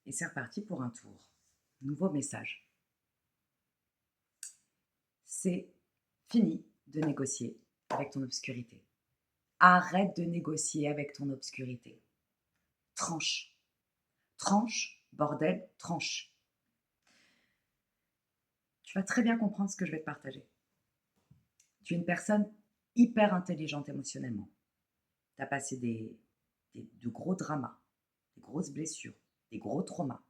Et c'est reparti pour un tour. Nouveau message. C'est fini de négocier avec ton obscurité. Arrête de négocier avec ton obscurité. Tranche. Tranche, bordel, tranche. Tu vas très bien comprendre ce que je vais te partager. Tu es une personne hyper intelligente émotionnellement. Tu as passé de gros dramas, des grosses blessures, des gros traumas.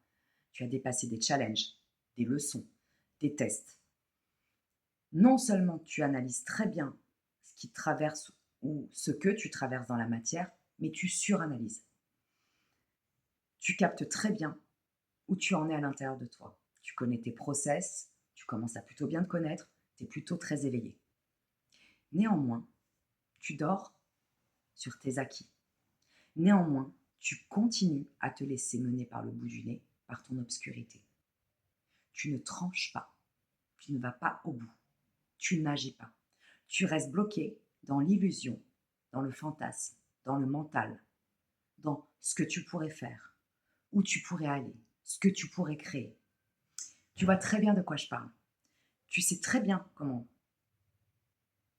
Tu as dépassé des challenges, des leçons, des tests. Non seulement tu analyses très bien ce qui te traverse ou ce que tu traverses dans la matière, mais tu suranalyses. Tu captes très bien où tu en es à l'intérieur de toi. Tu connais tes process, tu commences à plutôt bien te connaître, tu es plutôt très éveillé. Néanmoins, tu dors sur tes acquis. Néanmoins, tu continues à te laisser mener par le bout du nez, par ton obscurité. Tu ne tranches pas, tu ne vas pas au bout, tu n'agis pas. Tu restes bloqué dans l'illusion, dans le fantasme, dans le mental, dans ce que tu pourrais faire, où tu pourrais aller, ce que tu pourrais créer. Tu vois très bien de quoi je parle. Tu sais très bien comment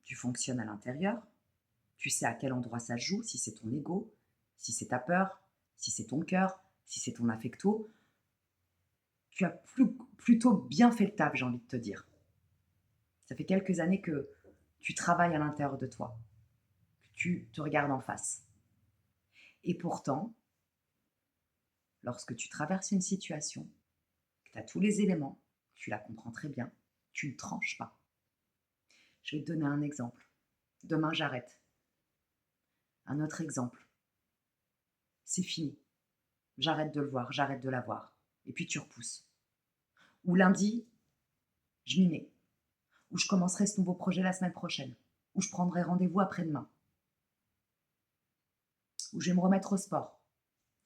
tu fonctionnes à l'intérieur. Tu sais à quel endroit ça se joue, si c'est ton ego, si c'est ta peur, si c'est ton cœur, si c'est ton affecto. Tu as plutôt bien fait le taf, j'ai envie de te dire. Ça fait quelques années que tu travailles à l'intérieur de toi, que tu te regardes en face. Et pourtant, lorsque tu traverses une situation, que tu as tous les éléments, tu la comprends très bien, tu ne tranches pas. Je vais te donner un exemple. Demain, j'arrête. Un autre exemple. C'est fini. J'arrête de le voir, j'arrête de la voir. Et puis tu repousses. Ou lundi, je m'y mets. Ou je commencerai ce nouveau projet la semaine prochaine. Ou je prendrai rendez-vous après-demain. Ou je vais me remettre au sport.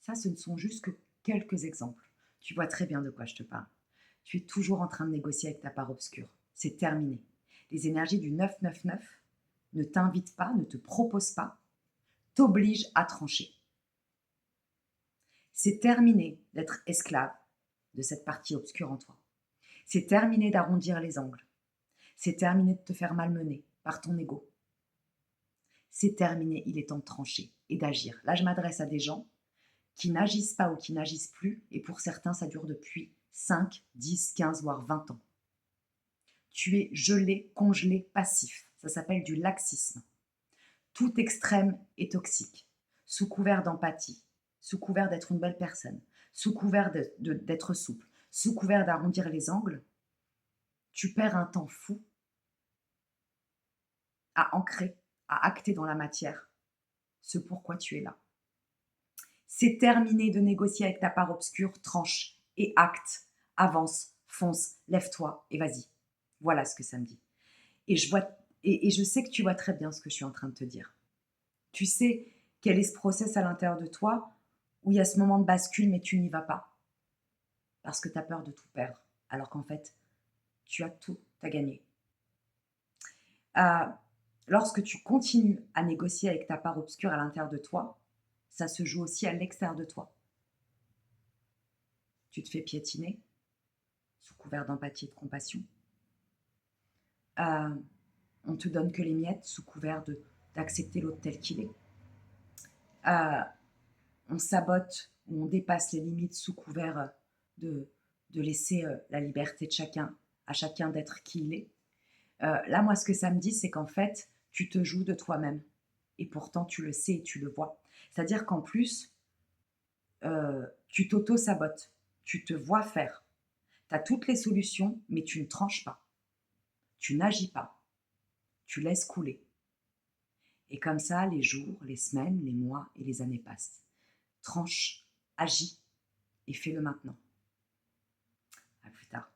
Ça, ce ne sont juste que quelques exemples. Tu vois très bien de quoi je te parle. Tu es toujours en train de négocier avec ta part obscure. C'est terminé. Les énergies du 999 ne t'invitent pas, ne te proposent pas, t'obligent à trancher. C'est terminé d'être esclave de cette partie obscure en toi. C'est terminé d'arrondir les angles. C'est terminé de te faire malmener par ton ego. C'est terminé, il est temps de trancher et d'agir. Là, je m'adresse à des gens qui n'agissent pas ou qui n'agissent plus, et pour certains, ça dure depuis 5, 10, 15, voire 20 ans. Tu es gelé, congelé, passif. Ça s'appelle du laxisme. Tout extrême est toxique. Sous couvert d'empathie, sous couvert d'être une belle personne, sous couvert d'être souple, sous couvert d'arrondir les angles, tu perds un temps fou à ancrer, à acter dans la matière ce pourquoi tu es là. C'est terminé de négocier avec ta part obscure, tranche et acte. Avance, fonce, lève-toi et vas-y. Voilà ce que ça me dit. Et je sais que tu vois très bien ce que je suis en train de te dire. Tu sais quel est ce process à l'intérieur de toi où il y a ce moment de bascule, mais tu n'y vas pas. Parce que tu as peur de tout perdre. Alors qu'en fait, tu as tout à gagner. Euh, Lorsque tu continues à négocier avec ta part obscure à l'intérieur de toi, ça se joue aussi à l'extérieur de toi. Tu te fais piétiner sous couvert d'empathie et de compassion. Euh, on te donne que les miettes sous couvert d'accepter l'autre tel qu'il est. Euh, on sabote ou on dépasse les limites sous couvert de, de laisser la liberté de chacun, à chacun d'être qui il est. Là, moi, ce que ça me dit, c'est qu'en fait, tu te joues de toi-même. Et pourtant, tu le sais et tu le vois. C'est-à-dire qu'en plus, tu t'auto-sabotes. Tu te vois faire. Tu as toutes les solutions, mais tu ne tranches pas. Tu n'agis pas. Tu laisses couler. Et comme ça, les jours, les semaines, les mois et les années passent. Tranche, agis et fais-le maintenant. À plus tard.